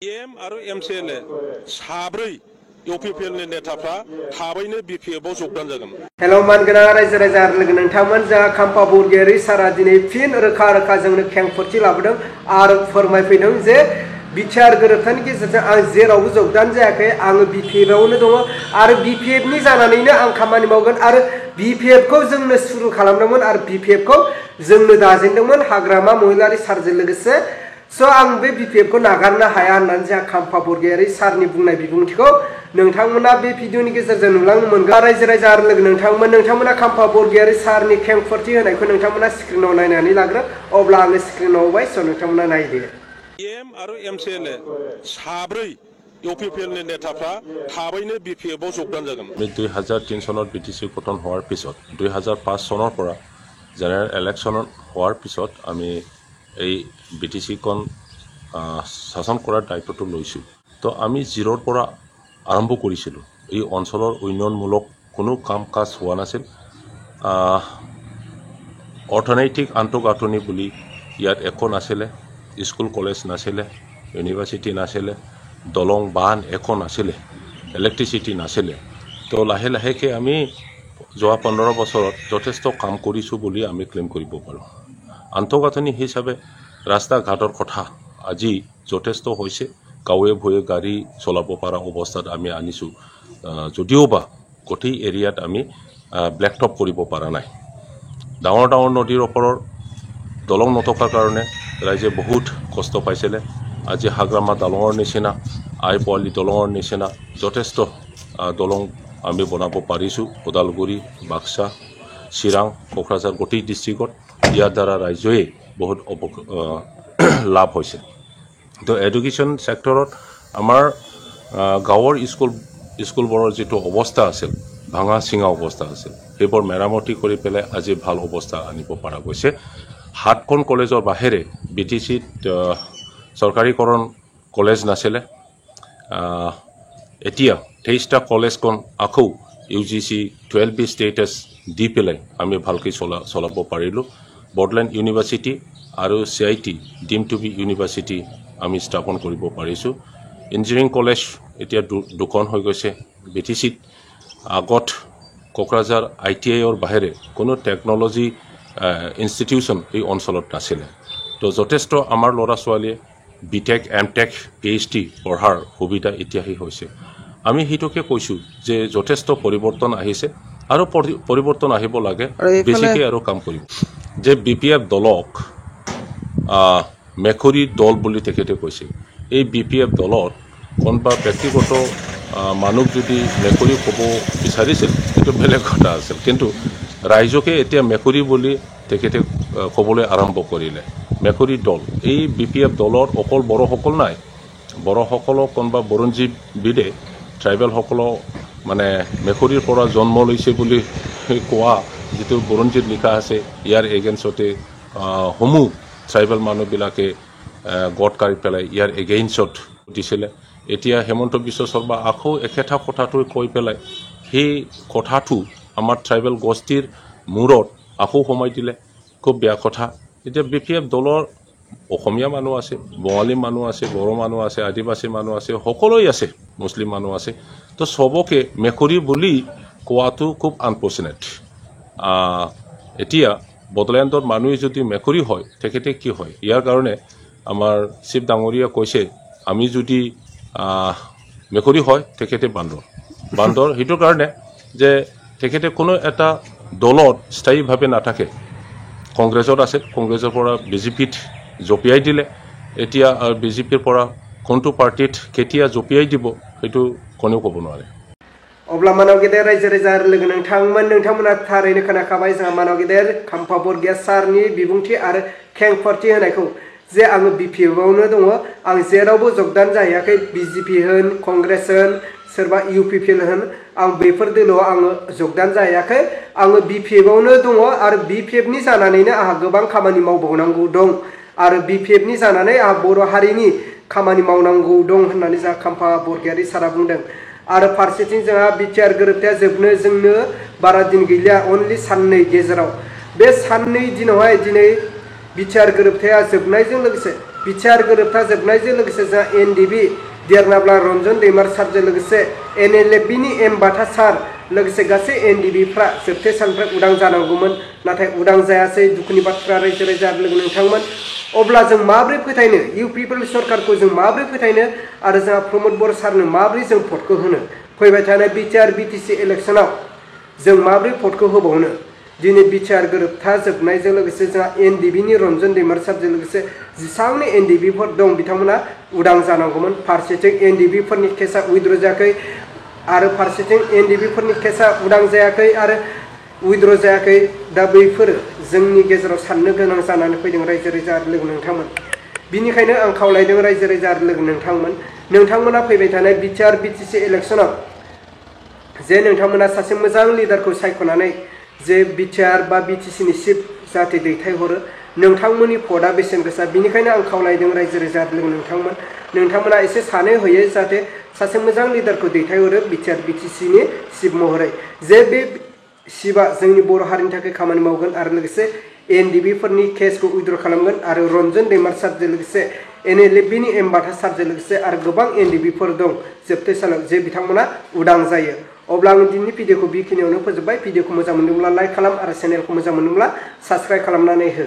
M आरो एमसीएलए साब्रै इउपिपिएल नि नेताफ्रा थाबैनो बिपिएफआव जगदान जागोन। हेल' मानगोनां रायजो राजा लोगो नोंथांमोन जा खाम्फा बरगयारि सारा दिनै फिन रोखा रोखा जोंनो खेंफोरथि लाबोदों आरो फोरमायफैदों जे बिटिआर गोरोबथानि गेजेरजों आं जेरावबो जगदान जायाखै आङो बिपिएफआवनो दङ आरो बिपिएफनि जानानैनो आं खामानि मावगोन आरो बिपिएफखौ जोंनो सुरु खालामदोंमोन आरो बिपिएफखौ जोंनो दाजेनदोंमोन हाग्रामा महिलारि सारजों लोगोसे स' आं बे बिपिएफखौ नागारनो हाया होननानै जोंहा खाम्फा बरगयारि सारनि बुंनाय बिबुंथिखौ नोंथांमोना बे भिडिअनि गेजेरजों नुलांनो मोनगोन। रायजो राजा आरो लोगो नोंथांमोना खाम्फा बरगयारि सारनि खेंफोरथि होनायखौ नोंथांमोना स्क्रिनाव नायनानै लाग्रो अब्ला आङो स्क्रिनाव होबाय स' नोंथांमोना नायदो। एम आरो एमसीएलए साब्रै इउपिपिएल नि नेताफ्रा थाबैनो बिपिएफआव जगदान जागोन। 2003 सনত बिटिसि गठन होৱাৰ পিছত 2005 চনৰ পৰা জেনেৰেল ইলেকশ্যন হোৱাৰ পিছত আমি এই বিটিচিখন শাসন কৰাৰ দায়িত্বটো লৈছোঁ। তো আমি জিৰোৰ পৰা আৰম্ভ কৰিছিলোঁ। এই অঞ্চলৰ উন্নয়নমূলক কোনো কাম কাজ হোৱা নাছিল। অৰ্থনৈতিক আন্তঃগাঁথনি বুলি ইয়াত একো নাছিলে, স্কুল কলেজ নাছিলে, ইউনিভাৰ্চিটি নাছিলে, দলং বান্ধ একো নাছিলে, ইলেক্ট্ৰিচিটি নাছিলে। তো লাহে লাহেকৈ আমি যোৱা 15 বছৰত যথেষ্ট কাম কৰিছোঁ বুলি আমি ক্লেইম কৰিব পাৰোঁ। আন্তঃগাঁথনি হিচাপে ৰাস্তা ঘাটৰ কথা আজি যথেষ্ট হৈছে। গাঁৱে ভূঞে গাড়ী চলাব পৰা অৱস্থাত আমি আনিছোঁ, যদিও বা গোটেই এৰিয়াত আমি ব্লেকটপ কৰিব পৰা নাই। ডাঙৰ ডাঙৰ নদীৰ ওপৰৰ দলং নথকাৰ কাৰণে ৰাইজে বহুত কষ্ট পাইছিলে। আজি হাগ্ৰামা দলঙৰ নিচিনা, আই পোৱালি দলঙৰ নিচিনা যথেষ্ট দলং আমি বনাব পাৰিছোঁ। ওদালগুৰি, বাক্সা, চিৰাং, কোকৰাঝাৰ গোটেই ডিষ্ট্ৰিক্টত ইয়াৰ দ্বাৰা ৰাইজে বহুত লাভ হৈছে। তো এডুকেশ্যন ছেক্টৰত আমাৰ গাঁৱৰ স্কুলবোৰৰ যিটো অৱস্থা আছিল, ভাঙা চিঙা অৱস্থা আছিল, সেইবোৰ মেৰামতি কৰি পেলাই আজি ভাল অৱস্থা আনিব পৰা গৈছে। 7খন কলেজৰ বাহিৰে বিটিচিত চৰকাৰীকৰণ কলেজ নাছিলে। এতিয়া 23টা কলেজখন আকৌ UGC 12B ষ্টেটাছ দি পেলাই আমি ভালকৈ চলাব পাৰিলোঁ। বৰ্ডলেণ্ড ইউনিভাৰ্চিটি আৰু CIT ডিম টু বি ইউনিভাৰ্চিটি আমি স্থাপন কৰিব পাৰিছোঁ। ইঞ্জিনিয়াৰিং কলেজ এতিয়া 2খন হৈ গৈছে। বিটিচিত আগত কোকৰাঝাৰ ITIৰ বাহিৰে কোনো টেকন'লজি ইনষ্টিটিউশ্যন এই অঞ্চলত নাছিলে। তো যথেষ্ট আমাৰ ল'ৰা ছোৱালীয়ে BTech, MTech, PhD পঢ়াৰ সুবিধা এতিয়াহে হৈছে। আমি সেইটোকে কৈছোঁ যে যথেষ্ট পৰিৱৰ্তন আহিছে আৰু পৰিৱৰ্তন আহিব লাগে, বেছিকৈ আৰু কাম কৰিব। যে BPF দলক মেখুৰী দল বুলি তেখেতে কৈছে। এই BPF দলত কোনোবা ব্যক্তিগত মানুহ যদি মেকুৰী ক'ব বিচাৰিছিল সেইটো বেলেগ কথা আছিল, কিন্তু ৰাইজকে এতিয়া মেকুৰী বুলি তেখেতে ক'বলৈ আৰম্ভ কৰিলে। মেকুৰী দল, এই BPF দলৰ অকল বড়োসকল নাই। বড়োসকলক কোনোবা বুৰঞ্জীবিদে ট্ৰাইবেলসকলক মানে মেকুৰীৰ পৰা জন্ম লৈছে বুলি কোৱা যিটো বুৰঞ্জীত লিখা আছে, ইয়াৰ এগেইনষ্টতে সমূহ ট্ৰাইবেল মানুহবিলাকে গট কাঢ়ি পেলাই ইয়াৰ এগেইনষ্টত দিছিলে। এতিয়া হেমন্ত বিশ্ব শৰ্মা আকৌ একেটা কথাটো কৈ পেলাই সেই কথাটো আমাৰ ট্ৰাইবেল গোষ্ঠীৰ মূৰত আকৌ সোমাই দিলে। খুব বেয়া কথা। এতিয়া BPF দলৰ অসমীয়া মানুহ আছে, বঙালী মানুহ আছে, বড়ো মানুহ আছে, আদিবাসী মানুহ আছে, সকলোৱে আছে, মুছলিম মানুহ আছে। তো চবকে মেকুৰী বুলি কোৱাটো খুব আনফৰ্চুনেট। এতিয়া বড়োলেণ্ডৰ মানুহে যদি মেকুৰী হয় তেখেতে কি হয়? ইয়াৰ কাৰণে আমাৰ চিফ ডাঙৰীয়া কৈছে আমি যদি মেকুৰী হয় তেখেতে বান্দৰ। সেইটোৰ কাৰণে যে তেখেতে কোনো এটা দলত স্থায়ীভাৱে নাথাকে। কংগ্ৰেছত আছে, কংগ্ৰেছৰ পৰা BJPত জঁপিয়াই দিলে। এতিয়া BJPৰ পৰা কোনটো পাৰ্টিত কেতিয়া জঁপিয়াই দিব সেইটো কোনেও ক'ব নোৱাৰে। अब्ला मानव गेदेर रायजो राजा लोगो नोंथांमोना थारैनो खोनाखाबाय जोंहा मानव गेदेर खाम्फा बरगयारि सारनि बिबुंथि आरो खेंफोरथि होनायखौ जे आङो BPFआवनो दङ, आं जेरावबो जगदान जाहैयाखै। BJP होन, कंग्रेस होन, सोरबा UPPL होन, आं बेफोर दोलोआव आङो जगदान जाहैयाखै। आङो BPFआवनो दङ आरो BPFनि जानानैनो आंहा गोबां खामानि मावबावनांगौ दं आरो BPFनि जानानै आंहा बर' हारिनि खामानि मावनांगौ दं होननानै जोंहा खाम्फा बरगयारि सारा बुंदों। आरो फारसेथिं जोंहा बिटिआर गोरोबथाया जोबनो जोंनो बारा दिन गैलिया, अनलि साननै गेजेराव। बे साननै दिनावहाय दिनै बिटिआर गोरोबथाया जोबनायजों लोगोसे बिटिआर गोरोबथा जोबनायजों लोगोसे जोंहा एनडिबि देरनाब्ला रन्जन दैमार सारजों लोगोसे एनएलएफबिनि एम बाथा सार लोगोसे गासै एनडिबिफ्रा जोबथे साननिफ्राय उदां जानांगौमोन नाथाय उदां जायासै दुखुनि बाथ्रा रायजो राजा लोगो नोंथांमोन अब्ला जों माब्रै फोथायनो इउ पिपल सरकारखौ जों माब्रै फोथायनो आरो जोंहा प्रमद बर' सारनो माब्रै जों भटखौ होनो फैबाय थानाय बिटिआर बिटिसि इलेक्सनाव जों माब्रै भटखौ होबावनो दिनै बिटिआर गोरोबथा जोबनायजों लोगोसे जोंहा एनडिबिनि रन्जन दैमार सारजों लोगोसे जेसेबांनो एनडिबिफोर दं बिथांमोना उदां जानांगौमोन फारसेथिं एनडिबिफोरनि केसा उइद्र जायाखै आरो फारसेथिं एनडिबिफोरनि केसा उदां जायाखै आरो उइद्र जायाखै दा बैफोरो जोंनि गेजेराव साननो गोनां जानानै फैदों रायजो राजा आरो लोगो नोंथांमोन बिनिखायनो आं खावलायदों रायजो राजा आरो लोगो नोंथांमोना फैबाय थानाय बिटिआर बिटिसि इलेक्सनाव जे नोंथांमोना सासे मोजां लिडारखौ सायख'नानै जे बिटिआर बा बिटिसिनि चिफ जाहाथे दैथायहरो नोंथांमोननि भटआ बेसेन गोसा बिनिखायनो आं खावलायदों रायजो राजा आरो लोगो नोंथांमोना एसे सानै हयै जाहाथे सासे मोजां लिडारखौ दैथायहरो बिटिआर बिटिसिनि चिफ महरै जे बे चिफआ जोंनि बर' हारिनि थाखाय खामानि मावगोन आरो लोगोसे एनडिबिफोरनि केसखौ उइद्र खालामगोन आरो रन्जन दैमार सारजों लोगोसे एनएलएफबिनि एम बाथा सारजों लोगोसे आरो गोबां एनडिबिफोर दं जोबथे सानाव जे बिथांमोना उदां जायो अब्ला आं दिनैनि भिडिअखौ बेखिनियावनो फोजोबबाय भिडिअखौ मोजां मोनदोंब्ला लाइक खालाम आरो चेनेलखौ मोजां मोनदोंब्ला साबस्क्राइब खालामनानै हो